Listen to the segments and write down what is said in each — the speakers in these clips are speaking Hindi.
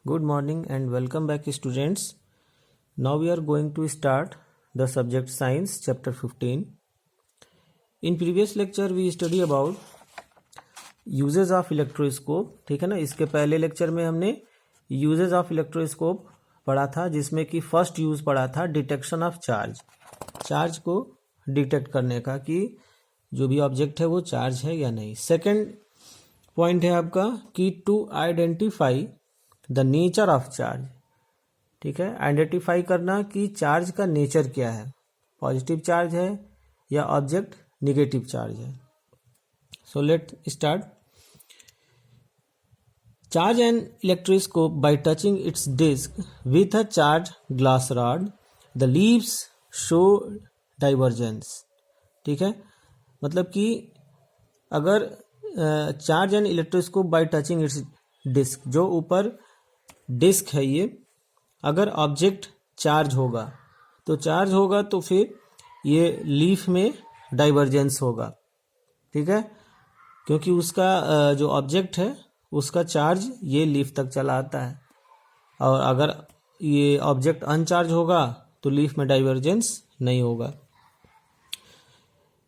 Good morning and welcome back, students. Now we are going to start the subject Science, chapter 15. In previous lecture we study about uses of electroscope. ठीक है ना। इसके पहले लेक्चर में हमने uses of electroscope पढ़ा था, जिसमें कि फर्स्ट यूज पढ़ा था डिटेक्शन ऑफ चार्ज, चार्ज को डिटेक्ट करने का कि जो भी ऑब्जेक्ट है वो चार्ज है या नहीं। सेकंड पॉइंट है आपका कि to identify the nature of charge. ठीक है, आइडेंटिफाई करना कि चार्ज का नेचर क्या है, पॉजिटिव चार्ज है या ऑब्जेक्ट निगेटिव चार्ज है। So let start. Charge an electroscope by touching its disc with a charge glass rod the leaves show divergence. ठीक है, मतलब कि अगर charge an electroscope by touching its disc, जो ऊपर डिस्क है ये, अगर ऑब्जेक्ट चार्ज होगा तो फिर ये लीफ में डाइवर्जेंस होगा। ठीक है, क्योंकि उसका जो ऑब्जेक्ट है उसका चार्ज ये लीफ तक चला आता है, और अगर ये ऑब्जेक्ट अनचार्ज होगा तो लीफ में डाइवर्जेंस नहीं होगा।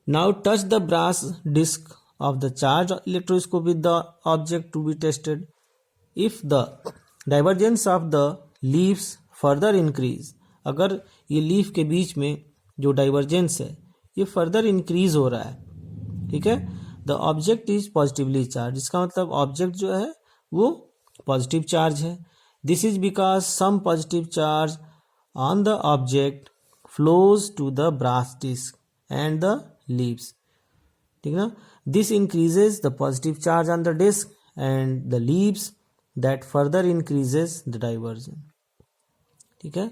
Now touch the brass disc of the charge electroscope with the object to be tested. If the divergence of the leaves further increase, अगर ये लीफ के बीच में जो डाइवर्जेंस है ये फर्दर इंक्रीज हो रहा है, ठीक है, the object is positively charge, इसका मतलब ऑब्जेक्ट जो है वो पॉजिटिव चार्ज है। This is because some positive charge on the object flows to the brass disc and the leaves. ठीक ना, this increases the positive charge on the disk and the leaves, that further increases the diversion। ठीक है,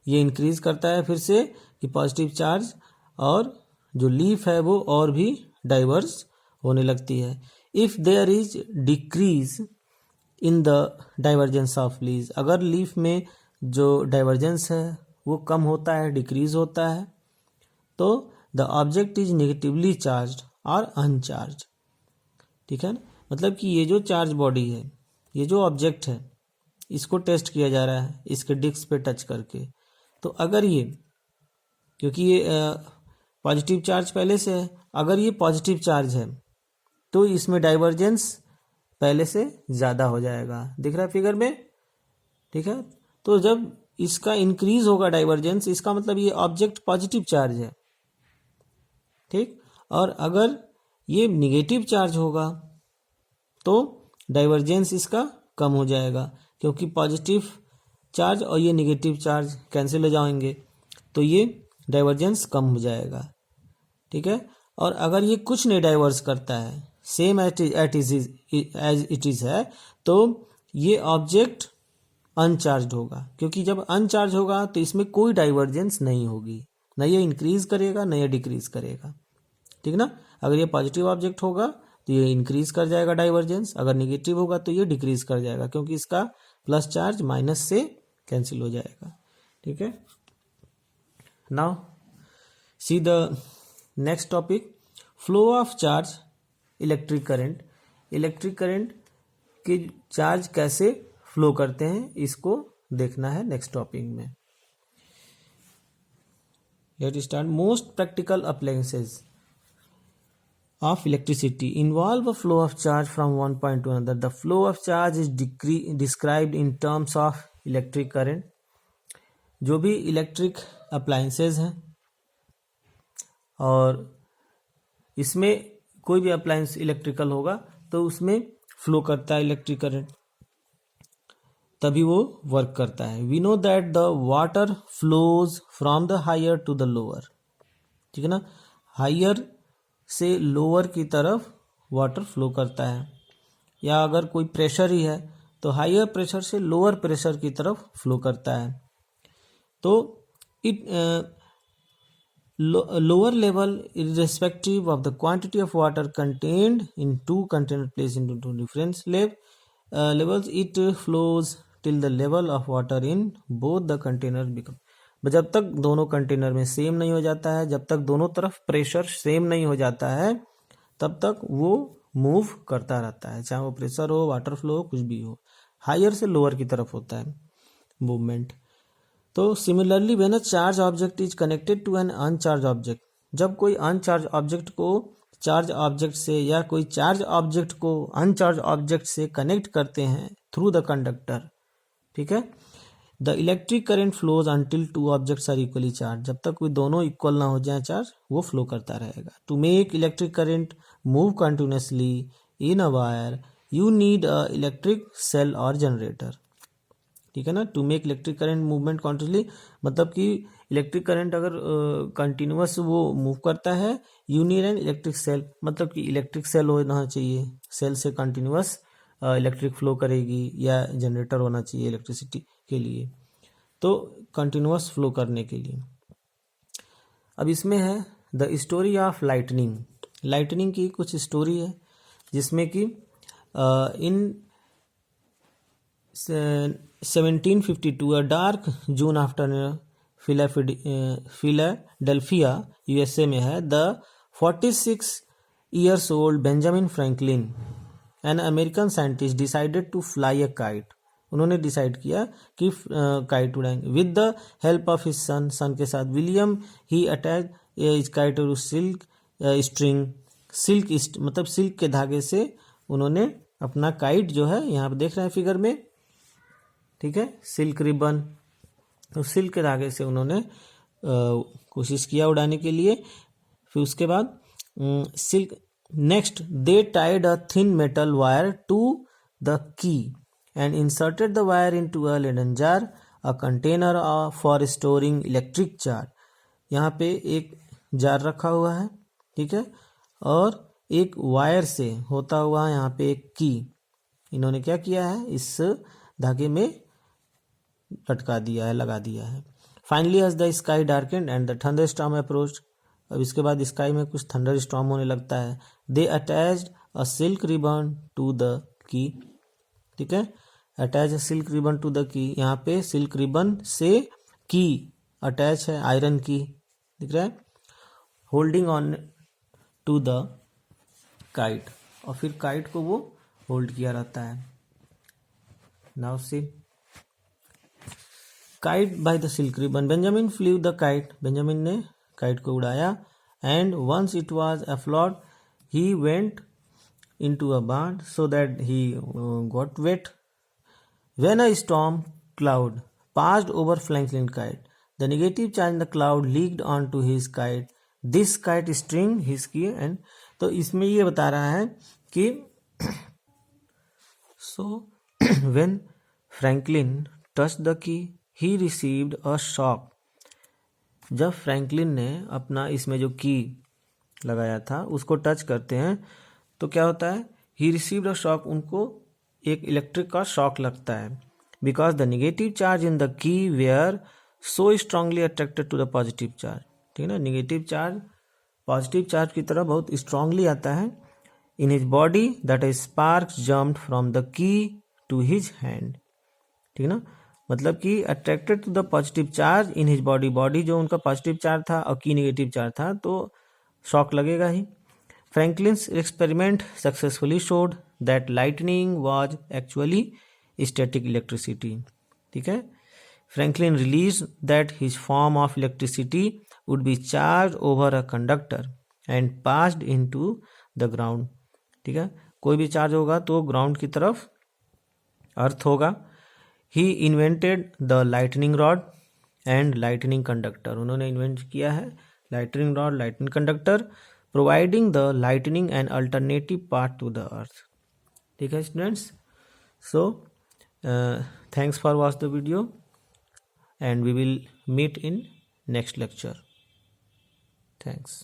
ये इंक्रीज करता है फिर से कि पॉजिटिव चार्ज, और जो लीफ है वो और भी डाइवर्स होने लगती है। If there is decrease in the divergence of leaves, अगर लीफ में जो डाइवर्जेंस है वो कम होता है, डिक्रीज होता है, तो the object is negatively charged और अनचार्ज। ठीक है ना, मतलब कि ये जो चार्ज बॉडी है, ये जो ऑब्जेक्ट है, इसको टेस्ट किया जा रहा है इसके डिस्क पे टच करके। तो अगर ये, क्योंकि ये पॉजिटिव चार्ज पहले से है, अगर ये पॉजिटिव चार्ज है तो इसमें डाइवर्जेंस पहले से ज़्यादा हो जाएगा, दिख रहा है फिगर में। ठीक है, तो जब इसका इंक्रीज होगा डाइवर्जेंस, इसका मतलब ये ऑब्जेक्ट पॉजिटिव चार्ज है। ठीक, और अगर ये निगेटिव चार्ज होगा तो डाइवर्जेंस इसका कम हो जाएगा, क्योंकि पॉजिटिव चार्ज और ये निगेटिव चार्ज कैंसिल हो जाएंगे, तो ये डाइवर्जेंस कम हो जाएगा। ठीक है, और अगर ये कुछ नहीं डाइवर्स करता है, सेम एज इट इज है, तो ये ऑब्जेक्ट अनचार्ज होगा, क्योंकि जब अनचार्ज होगा तो इसमें कोई डाइवर्जेंस नहीं होगी, न ये इंक्रीज करेगा न ये डिक्रीज करेगा। ठीक ना, अगर ये पॉजिटिव ऑब्जेक्ट होगा तो ये इंक्रीज कर जाएगा डाइवर्जेंस, अगर नेगेटिव होगा तो ये डिक्रीज कर जाएगा, क्योंकि इसका प्लस चार्ज माइनस से कैंसिल हो जाएगा। ठीक है, now see the next topic, flow of charge electric current. Electric current के चार्ज कैसे फ्लो करते हैं इसको देखना है नेक्स्ट टॉपिक में। Let's start. Most practical appliances of electricity involve a flow of charge from one point to another. The flow of charge is described in terms of electric current. जो भी इलेक्ट्रिक अप्लायंसेज हैं और इसमें कोई भी अप्लायंस इलेक्ट्रिकल होगा तो उसमें फ्लो करता है इलेक्ट्रिक करंट, तभी वो वर्क करता है। We know that the water flows from the higher to the lower. ठीक है ना, हायर से लोअर की तरफ वाटर फ्लो करता है, या अगर कोई प्रेशर ही है तो हायर प्रेशर से लोअर प्रेशर की तरफ फ्लो करता है। तो it lower level irrespective of the quantity of water contained in two container place in two different levels, it flows till the level of water in both the container become. जब तक दोनों कंटेनर में सेम नहीं हो जाता है, जब तक दोनों तरफ प्रेशर सेम नहीं हो जाता है, तब तक वो मूव करता रहता है, चाहे वो प्रेशर हो, वाटर फ्लो हो, कुछ भी हो। हायर से लोअर की तरफ होता है मूवमेंट। तो similarly when a charge object is connected to an uncharge object, जब कोई अनचार्ज ऑब्जेक्ट को चार्ज ऑब्जेक्ट से या कोई चार्ज ऑब्जेक्ट को अनचार्ज ऑब्जेक्ट से कनेक्ट करते हैं थ्रू द कंडक्टर, ठीक है, the electric current flows until two objects are equally charge, जब तक कोई दोनों इक्वल ना हो जाए चार्ज, वो फ्लो करता रहेगा। To make electric current move continuously in a wire you need a electric cell और जनरेटर, ठीक है ना। To make electric current movement continuously, मतलब कि इलेक्ट्रिक करंट अगर कंटिन्यूस वो मूव करता है, you need an electric cell, मतलब कि इलेक्ट्रिक सेल होना चाहिए, सेल से कंटिन्यूस इलेक्ट्रिक फ्लो करेगी, या जनरेटर होना चाहिए इलेक्ट्रिसिटी के लिए, तो कंटिन्यूस फ्लो करने के लिए। अब इसमें है the story of lightning, lightning की कुछ स्टोरी है जिसमें कि in 1752 a dark June afternoon Philadelphia USA में है, the 46 years old Benjamin Franklin an American scientist decided to fly a kite, उन्होंने डिसाइड किया कि काइट उड़ाएंगे। With the help of his son, son के साथ विलियम, ही अटैच इस kite to silk string, silk मतलब सिल्क के धागे से उन्होंने अपना काइट जो है, यहाँ पे देख रहे हैं फिगर में, ठीक है, सिल्क रिबन, तो सिल्क के धागे से उन्होंने कोशिश किया उड़ाने के लिए। फिर उसके बाद silk, next they tied a thin metal wire to the key and inserted the wire into a Leyden jar, a container for storing electric charge। यहाँ पे एक जार रखा हुआ है, ठीक है, और एक वायर से होता हुआ यहाँ पे एक की इन्होंने क्या किया है, इस धागे में लटका दिया है, लगा दिया है। Finally as the sky darkened and the thunder storm approach, अब इसके बाद स्काई में कुछ थंडर स्टॉर्म होने लगता है। They attached a silk ribbon to the key, ठीक है, attach silk ribbon to the key, यहाँ पे सिल्क रिबन से की अटैच है, आयरन की, दिख रहा है, holding on to the kite, और फिर काइट को वो होल्ड किया रहता है। Now see kite by the silk ribbon, Benjamin flew the kite, Benjamin ने काइट को उड़ाया, and once it was afloat he went into a barn so that he got wet. When a storm cloud passed over Franklin's kite, the negative charge in the cloud leaked onto his kite. This kite string his key and, तो इसमें ये बता रहा है कि so when Franklin touched the key, he received a shock. जब फ्रैंकलिन ने अपना इसमें जो की लगाया था उसको टच करते हैं तो क्या होता है, ही रिसीव्ड अ शॉक, उनको एक इलेक्ट्रिक का शॉक लगता है, because the negative charge in the key were so strongly attracted to the positive charge, ठीक है ना, नेगेटिव चार्ज पॉजिटिव चार्ज की तरह बहुत स्ट्रांगली आता है। In his body that a spark jumped from the key to his hand, ठीक है ना, मतलब कि attracted to the positive charge in his body, body जो उनका पॉजिटिव चार्ज था और की नेगेटिव चार्ज था, तो शॉक लगेगा ही। Franklin's experiment successfully showed that lightning was actually static electricity, ठीक है, Franklin realized that his form of electricity would be charged over a conductor and passed into the ground, ठीक है, कोई भी चार्ज होगा तो ग्राउंड की तरफ अर्थ होगा। He invented the lightning rod and lightning conductor, उन्होंने इन्वेंट किया है lightning rod, lightning conductor, providing the lightning an alternative path to the earth, ठीक है students. So thanks for watch the video and we will meet in next lecture. Thanks.